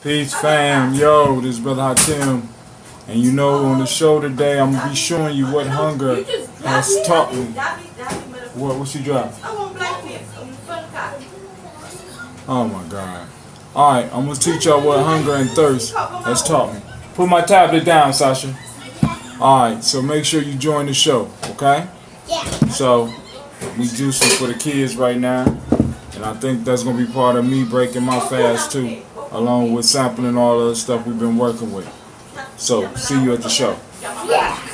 Peace fam, yo, this is Brother Hatim. And you know, on the show today, I'm going to be showing you what hunger has taught me. What's she driving? Oh my God. Alright, I'm going to teach y'all what hunger and thirst has taught me. Put my tablet down, Sasha. Alright, so make sure you join the show, okay? Yeah. So, we juicing for the kids right now. And I think that's going to be part of me breaking my fast too, along with sampling all the stuff we've been working with. So, see you at the show. Yeah.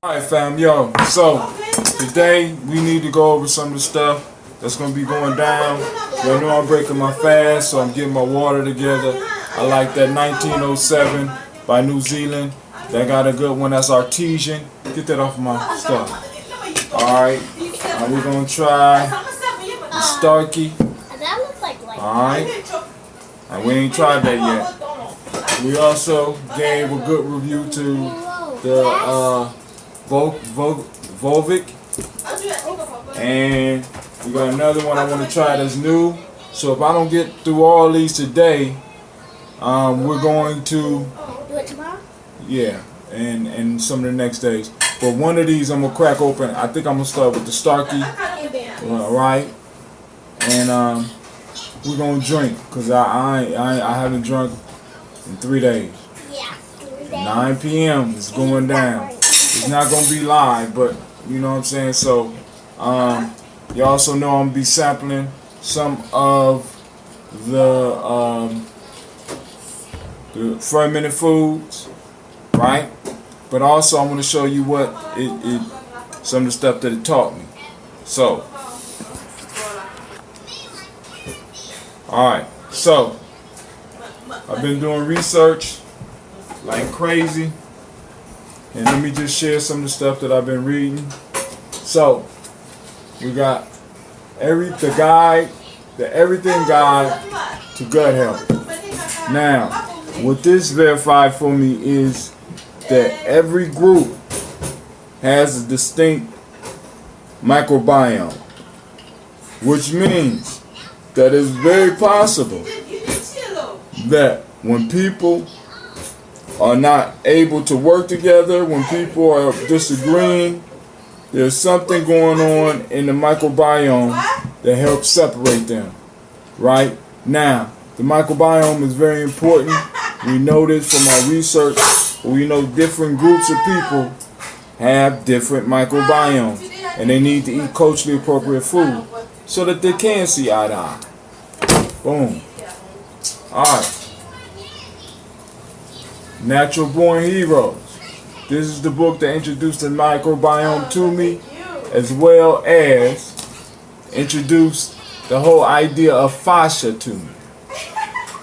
Alright fam, yo, so today we need to go over some of the stuff that's going to be going down. You know I'm breaking my fast, so I'm getting my water together. I like that 1907 by New Zealand. They got a good one that's artesian. Get that off of my stuff. Alright, we're going to try the Starkey. That looks like Alright, and we ain't tried that yet. We also gave a good review to the Volvic, and we got another one I want to try that's new. So if I don't get through all these today, we're going to do it tomorrow. Yeah, and some of the next days. But one of these I'm gonna crack open. I think I'm gonna start with the Starkey, right? And we're gonna drink because I haven't drunk in 3 days. Yeah. 9 p.m. is going down. It's not going to be live, but you know what I'm saying? So, you also know I'm going to be sampling some of the fermented foods, right? But also I'm going to show you what some of the stuff that it taught me. So, alright, so I've been doing research like crazy. And let me just share some of the stuff that I've been reading. So, we got the everything guide to gut health. Now, what this verified for me is that every group has a distinct microbiome, which means that it's very possible that when people are not able to work together, when people are disagreeing, there's something going on in the microbiome that helps separate them. Right? Now, the microbiome is very important. We know this from our research. We know different groups of people have different microbiomes, and they need to eat culturally appropriate food so that they can see eye to eye. Boom. Alright. Natural Born Heroes. This is the book that introduced the microbiome to me, as well as introduced the whole idea of fascia to me.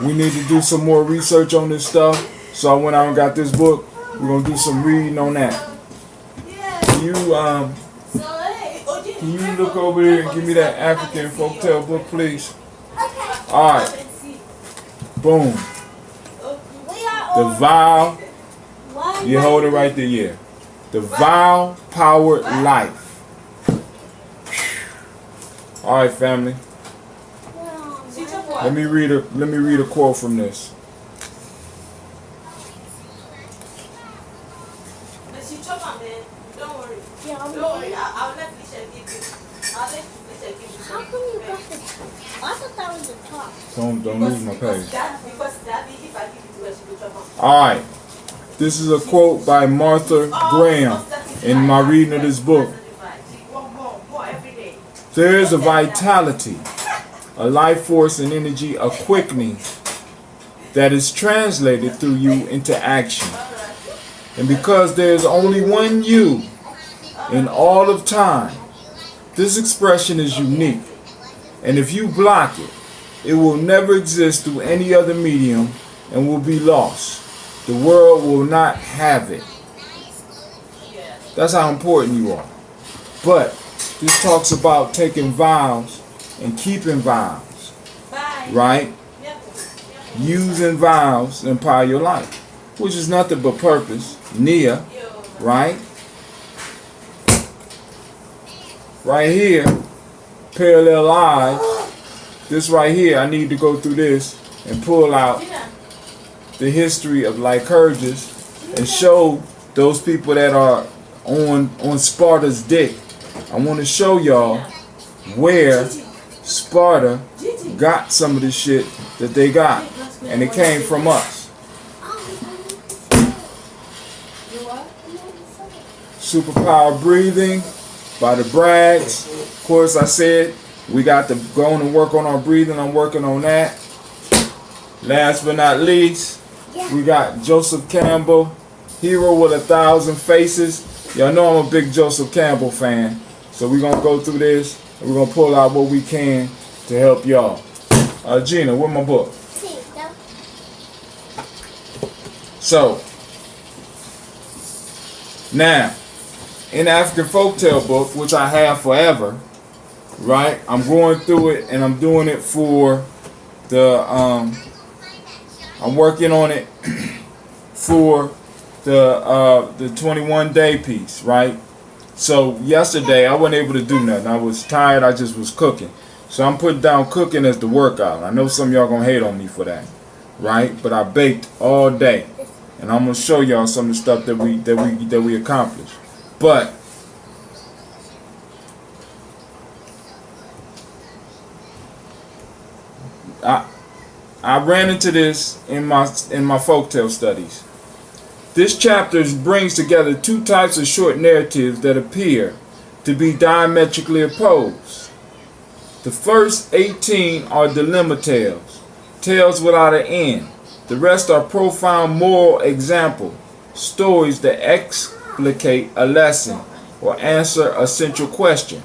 We need to do some more research on this stuff, so I went out and got this book. We're going to do some reading on that. Can you look over there and give me that African folktale book, please? Alright. Boom. The vow, Why? you hold it right there, yeah. The vow powered life. All right, family. Let me read a quote from this. Don't worry. I'll let Felicia give you. How come you got the I thought that was the top. Don't lose my page. Because Daddy, if I give it to her, she will chop off. All right. This is a quote by Martha Graham in my reading of this book. There is a vitality, a life force and energy, a quickening that is translated through you into action. And because there is only one you in all of time, this expression is unique. And if you block it, it will never exist through any other medium and will be lost. The world will not have it. That's how important you are. But this talks about taking vows and keeping vows. Right? Using vows to empower your life. Which is nothing but purpose. Nia. Right? Right here. Parallel lives. This right here, I need to go through this and pull out the history of Lycurgus and show those people that are on Sparta's dick. I want to show y'all where Sparta got some of the shit that they got, and it came from us. Superpower breathing by the Braggs. Of course, I said we got to go on and work on our breathing. I'm working on that. Last but not least, we got Joseph Campbell, Hero with 1,000 Faces. Y'all know I'm a big Joseph Campbell fan. So we're going to go through this, and we're going to pull out what we can to help y'all. Gina, where's my book? So, now, in the African Folktale book, which I have forever, right? I'm going through it, and I'm doing it for the, I'm working on it for the 21 day piece, right? So yesterday I wasn't able to do nothing. I was tired. I just was cooking. So I'm putting down cooking as the workout. I know some of y'all gonna hate on me for that, right? But I baked all day, and I'm gonna show y'all some of the stuff that we accomplished. But I ran into this in my folktale studies. This chapter brings together two types of short narratives that appear to be diametrically opposed. The first 18 are dilemma tales, tales without an end. The rest are profound moral example, stories that explicate a lesson or answer a central question.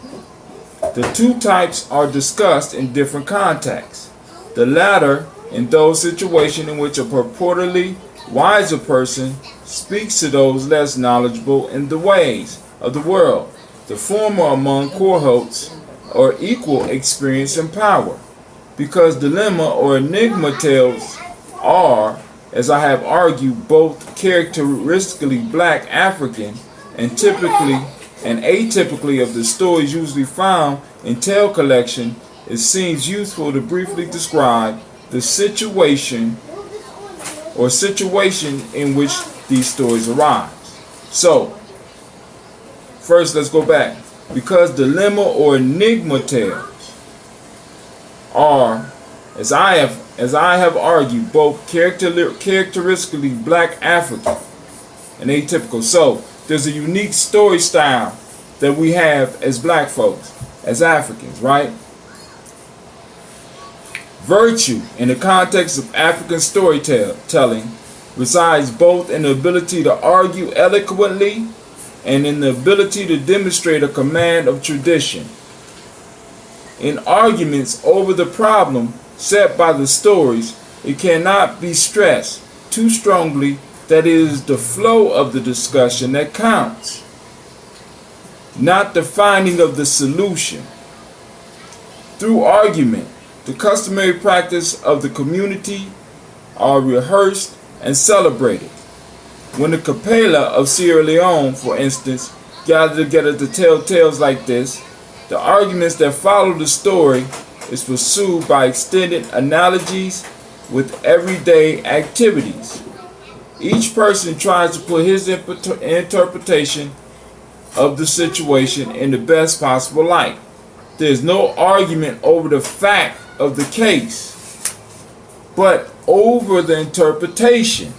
The two types are discussed in different contexts. The latter in those situations in which a purportedly wiser person speaks to those less knowledgeable in the ways of the world. The former among cohorts or equal experience and power. Because dilemma or enigma tales are, as I have argued, both characteristically black African and typically and atypically of the stories usually found in tale collection, it seems useful to briefly describe the situation in which these stories arise. So, first let's go back. Because dilemma or enigma tales are, as I have argued, both characteristically black African and atypical. So, there's a unique story style that we have as black folks, as Africans, right? Virtue, in the context of African storytelling, resides both in the ability to argue eloquently and in the ability to demonstrate a command of tradition. In arguments over the problem set by the stories, it cannot be stressed too strongly that it is the flow of the discussion that counts, not the finding of the solution. Through argument, the customary practice of the community are rehearsed and celebrated. When the Capella of Sierra Leone, for instance, gathered together to tell tales like this, the arguments that follow the story is pursued by extended analogies with everyday activities. Each person tries to put his interpretation of the situation in the best possible light. There is no argument over the fact of the case, but over the interpretation.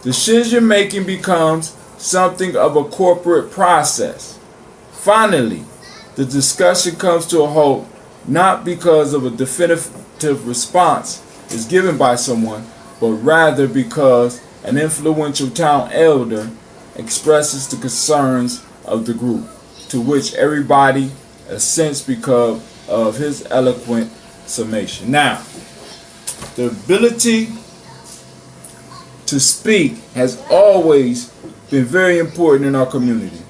Decision making becomes something of a corporate process. Finally, the discussion comes to a halt not because of a definitive response is given by someone, but rather because an influential town elder expresses the concerns of the group, to which everybody assents because of his eloquent summation. Now, the ability to speak has always been very important in our community,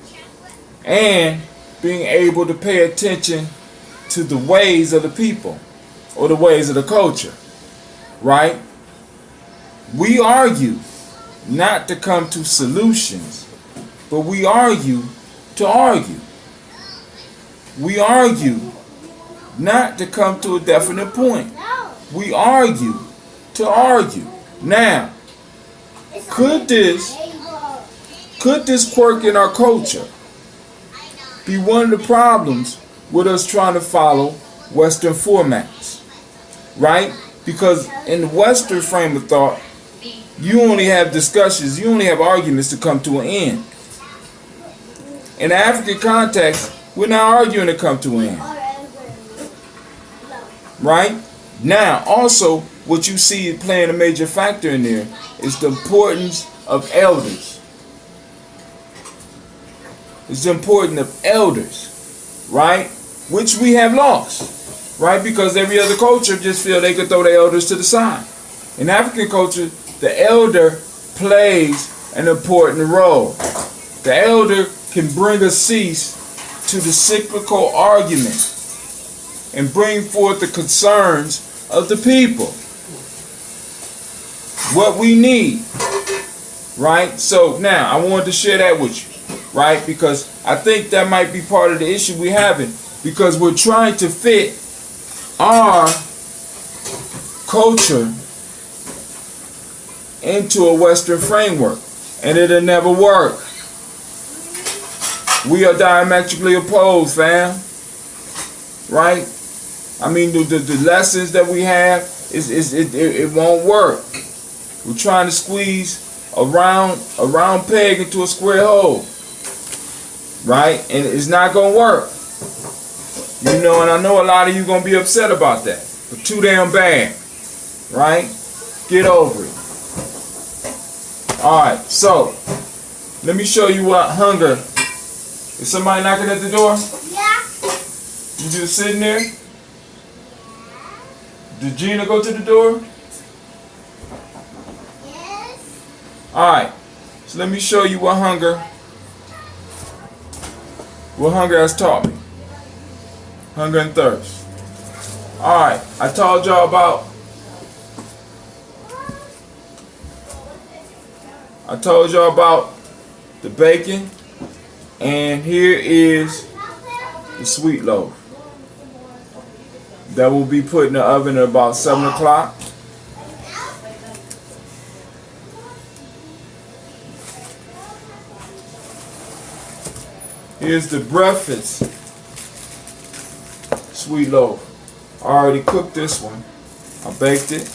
and being able to pay attention to the ways of the people or the ways of the culture, right? We argue not to come to solutions, but we argue to argue. We argue not to come to a definite point. We argue to argue. Now, could this quirk in our culture be one of the problems with us trying to follow Western formats, right? Because in the Western frame of thought, you only have discussions, you only have arguments to come to an end. In the African context, we're not arguing to come to an end, right? Now, also, what you see playing a major factor in there is the importance of elders. It's the importance of elders, right? Which we have lost, right? Because every other culture just feel they could throw their elders to the side. In African culture, the elder plays an important role. The elder can bring a cease to the cyclical argument and bring forth the concerns of the people. What we need, right? So now I wanted to share that with you, right? Because I think that might be part of the issue we're having, because we're trying to fit our culture into a Western framework, and it'll never work. We are diametrically opposed, fam. Right? I mean, the lessons that we have, it won't work. We're trying to squeeze a round peg into a square hole. Right? And it's not going to work. You know, and I know a lot of you going to be upset about that. But too damn bad. Right? Get over it. Alright, so let me show you what hunger. Is somebody knocking at the door? Yeah. You just sitting there? Did Gina go to the door? Yes. Alright, so let me show you what hunger has taught me. Hunger and thirst. Alright, I told y'all about the bacon, and here is the sweet loaf that will be put in the oven at about 7 o'clock. Here's the breakfast sweet loaf. I already cooked this one. I baked it.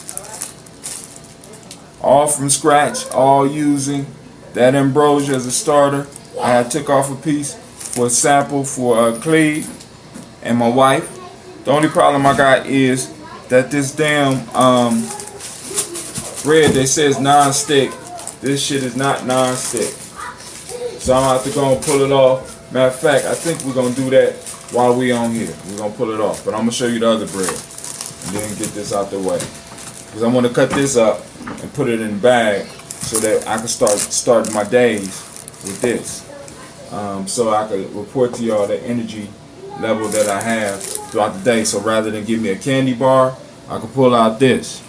All from scratch, all using that ambrosia as a starter. I had took off a piece for a sample for Cleve and my wife. The only problem I got is that this damn bread, they say it's non-stick. This shit is not non-stick. So I'm going to have to go and pull it off. Matter of fact, I think we're going to do that while we on here. We're going to pull it off. But I'm going to show you the other bread and then get this out the way. Because I want to cut this up and put it in a bag so that I can start my days with this. So I can report to y'all the energy level that I have throughout the day. So rather than give me a candy bar, I can pull out this.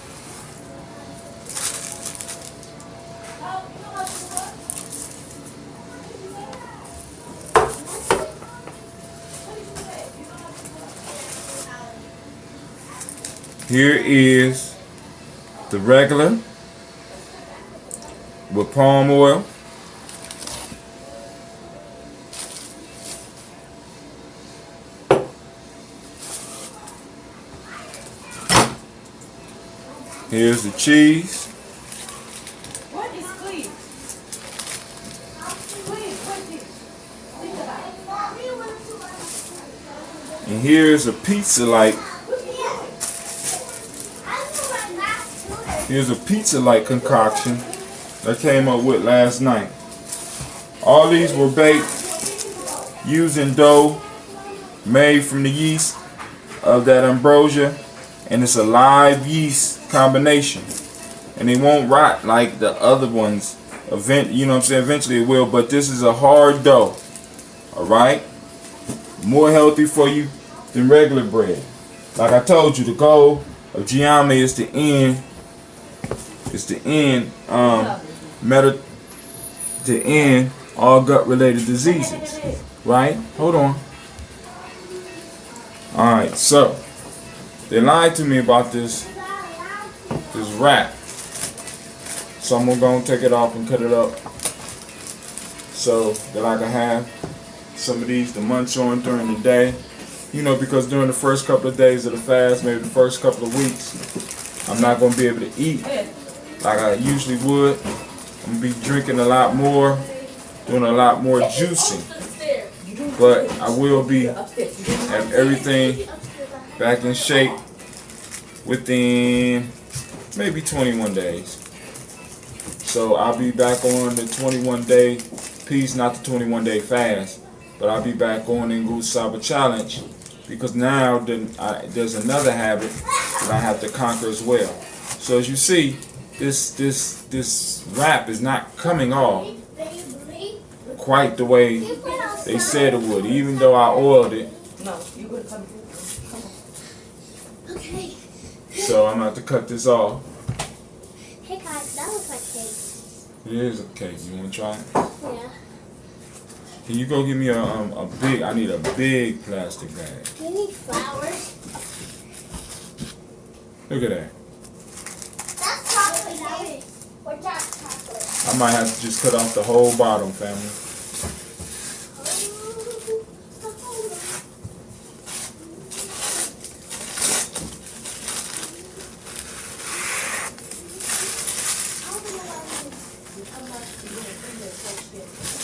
Here is the regular with palm oil. Here's the cheese. What is Cleve? Cleve, what is it? And here's a pizza-like. Here's a pizza-like concoction that I came up with last night. All these were baked using dough made from the yeast of that ambrosia, and it's a live yeast combination, and it won't rot like the other ones. You know what I'm saying? Eventually it will, but this is a hard dough. All right, more healthy for you than regular bread. Like I told you, the goal of Gye-Nyame is to end. To end all gut-related diseases. Right? Hold on. All right, so they lied to me about this wrap. So I'm gonna take it off and cut it up so that I can have some of these to munch on during the day. You know, because during the first couple of days of the fast, maybe the first couple of weeks, I'm not gonna be able to eat like I usually would. I'm gonna be drinking a lot more, doing a lot more juicing. But I will be have everything back in shape within maybe 21 days. So I'll be back on the 21-day piece, not the 21-day fast, but I'll be back on the Goose Saba challenge, because now there's another habit that I have to conquer as well. So as you see, this wrap is not coming off quite the way they said it would, even though I oiled it. Okay. So I'm gonna have to cut this off. Hey guys, that looks like cake. It is a cake. You wanna try it? Yeah. Can you go give me a big? I need a big plastic bag. Do you need flowers? Look at that. That's chocolate. Or dark chocolate. I might have to just cut off the whole bottom, family.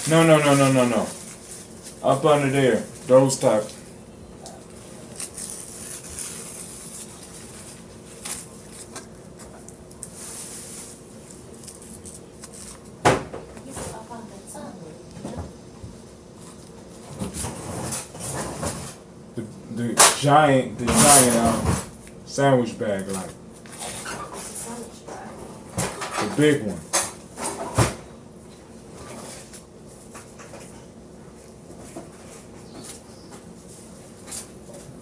No. Up under there. Those types. The giant sandwich bag, like the big one.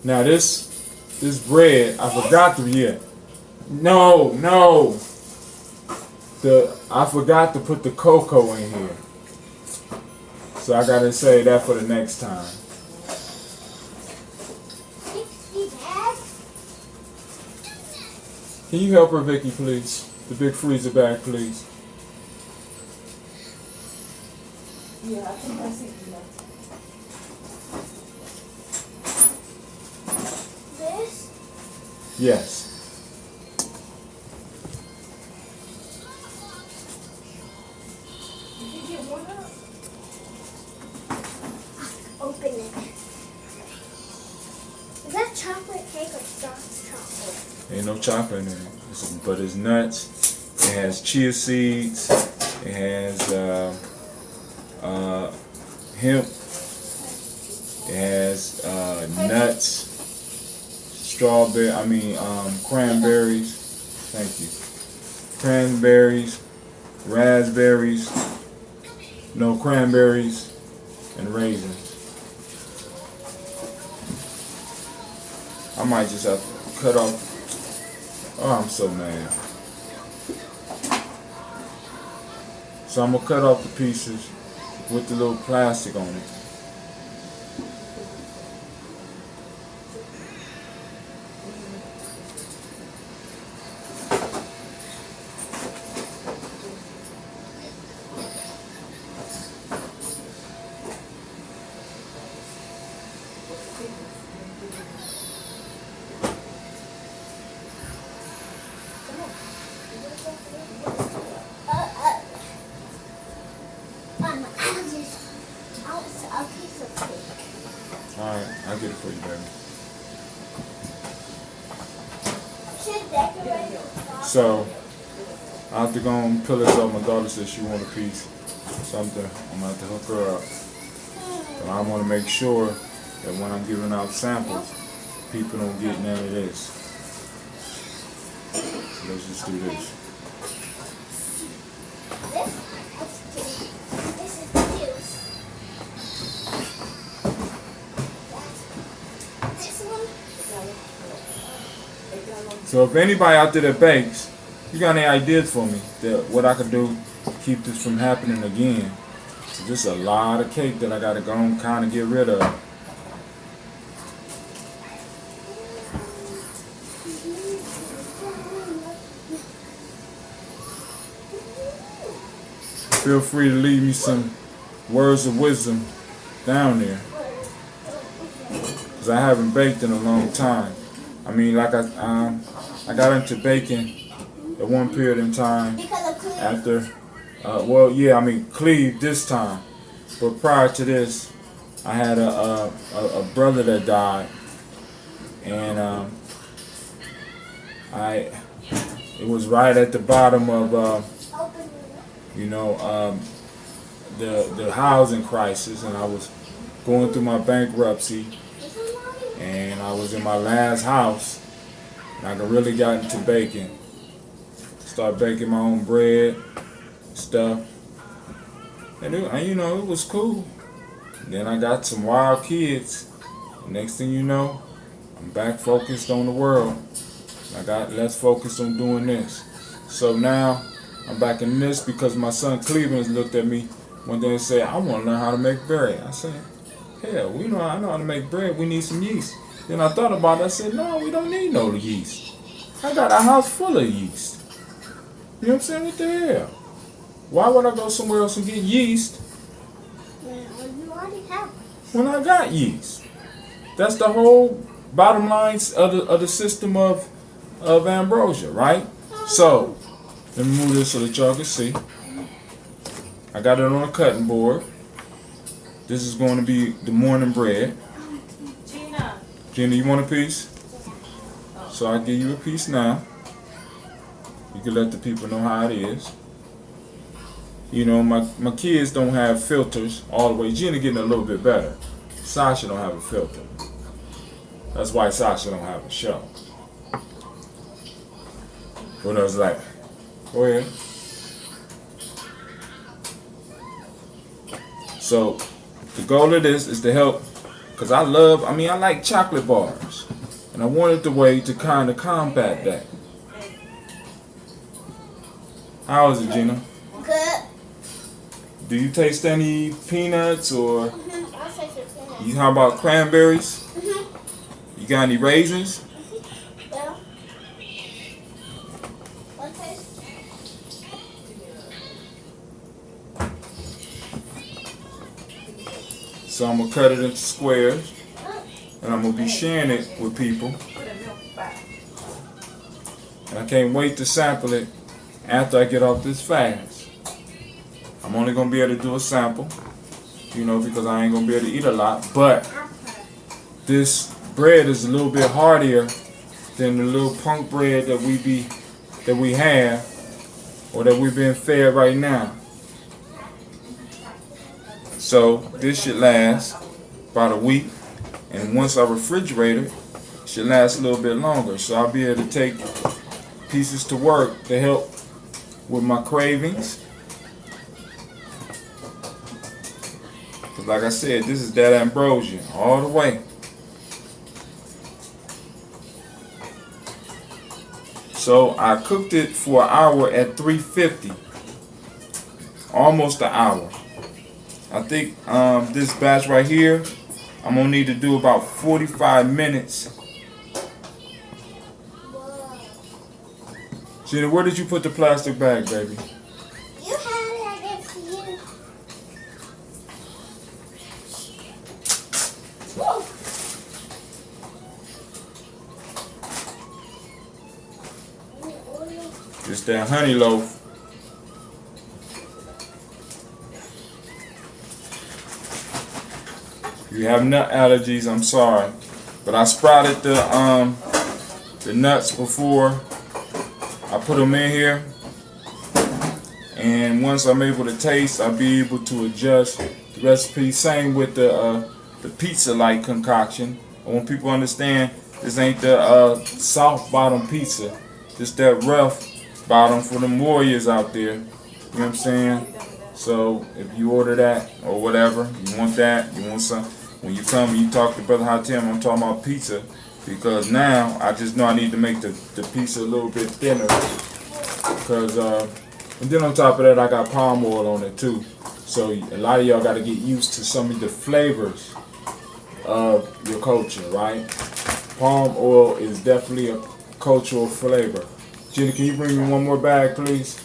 Now this bread, I forgot to I forgot to put the cocoa in here. So I gotta say that for the next time. Can you help her, Vicky, please? The big freezer bag, please. Yeah, I think I see that. This? Yes. Did you get one up? Open it. Is that chocolate cake or dark chocolate? Ain't no chocolate in it, but it's nuts. It has chia seeds. It has hemp. It has nuts, cranberries. Thank you. Cranberries, raspberries, no cranberries, and raisins. I might just have to cut off. Oh, I'm so mad. So I'm gonna cut off the pieces with the little plastic on it. A piece of cake. Alright, I'll get it for you, baby. Should decorate the So, I have to go and peel this off. My daughter said she want a piece. Something. I'm going to have to hook her up. But I want to make sure that when I'm giving out samples, people don't get none of this. So let's just do this. This is the juice. This one. So if anybody out there that bakes, you got any ideas for me that what I could do to keep this from happening again? So this is a lot of cake that I got to go and kind of get rid of. Feel free to leave me some words of wisdom down there, because I haven't baked in a long time. I mean, like I got into baking at one period in time after, well, yeah, I mean, Cleve this time. But prior to this, I had a brother that died, and it was right at the bottom of, you know, the housing crisis, and I was going through my bankruptcy, and I was in my last house, and I really got into baking. Started baking my own bread, stuff, and you know, it was cool. And then I got some wild kids. Next thing you know, I'm back focused on the world. I got less focused on doing this. So now I'm back in this because my son Cleveland looked at me one day and said, I want to learn how to make bread. I said, hell, I know how to make bread. We need some yeast. Then I thought about it. I said, no, we don't need no yeast. I got a house full of yeast. You know what I'm saying? What the hell? Why would I go somewhere else and get yeast You already have one. when I got yeast? That's the whole bottom line of the system of ambrosia, right? So, let me move this so that y'all can see. I got it on a cutting board. This is going to be the morning bread. Gina, you want a piece? So I'll give you a piece now. You can let the people know how it is. You know, my kids don't have filters all the way. Gina getting a little bit better. Sasha don't have a filter. That's why Sasha don't have a show. What else like? Go ahead. So the goal of this is to help, because I like chocolate bars, and I wanted the way to kind of combat that. How is it, Gina? Good. Do you taste any peanuts or I'll say some how about cranberries? Mm-hmm. You got any raisins? Yeah. Okay. So I'm gonna cut it into squares, and I'm gonna be sharing it with people. And I can't wait to sample it after I get off this fast. I'm only gonna be able to do a sample, you know, because I ain't gonna be able to eat a lot. But this bread is a little bit heartier than the little punk bread that we have, or that we've been fed right now. So this should last about a week, and once I refrigerate it, it should last a little bit longer. So I'll be able to take pieces to work to help with my cravings. Because like I said, this is that ambrosia all the way. So I cooked it for an hour at 350. almost an hour. I think this batch right here, I'm gonna need to do about 45 minutes. Gina, where did you put the plastic bag, baby? You had it, I gave it to you. Whoa. Just that honey loaf. If you have nut allergies, I'm sorry, but I sprouted the nuts before I put them in here, and once I'm able to taste, I'll be able to adjust the recipe. Same with the pizza-like concoction. I want people to understand this ain't the soft bottom pizza, just that rough bottom for them warriors out there. You know what I'm saying? So if you order that or whatever, you want that, you want some. When you come and you talk to Brother Hatem, I'm talking about pizza, because now I just know I need to make the pizza a little bit thinner. Because and then on top of that, I got palm oil on it too. So a lot of y'all got to get used to some of the flavors of your culture, right? Palm oil is definitely a cultural flavor. Jenny, can you bring me one more bag, please?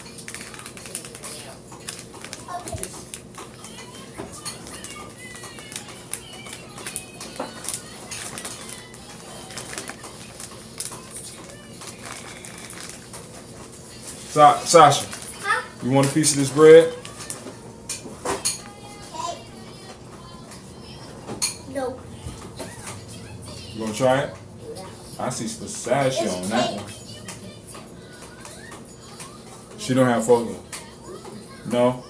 Sasha, Huh? you want a piece of this bread? Okay. No. You gonna try it? I see pistachio on that one. She don't have focus. No,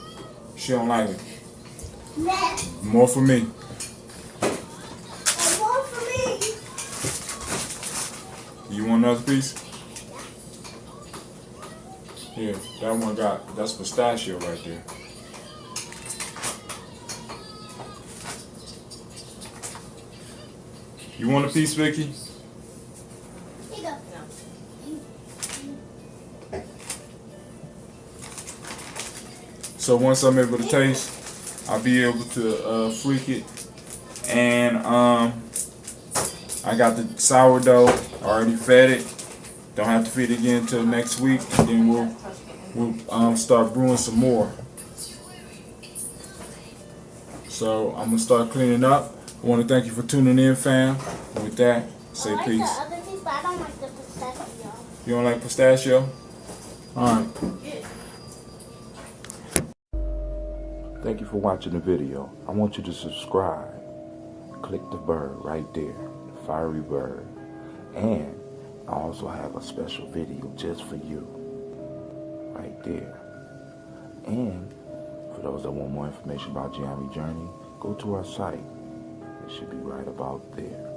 she don't like it. Nah. More for me. More for me. You want another piece? Yeah, that one that's pistachio right there. You want a piece, Vicky? Here you go. So once I'm able to taste, I'll be able to freak it. And I got the sourdough already fed it. Don't have to feed it again until next week, and then we'll start brewing some more. So I'm gonna start cleaning up. I want to thank you for tuning in, fam. And with that, say I like peace. the other piece, but I don't like the pistachio. You don't like pistachio? All right. Thank you for watching the video. I want you to subscribe. Click the bird right there, the fiery bird. And I also have a special video just for you, right there. And for those that want more information about Gye-Nyame Journey, go to our site. It should be right about there.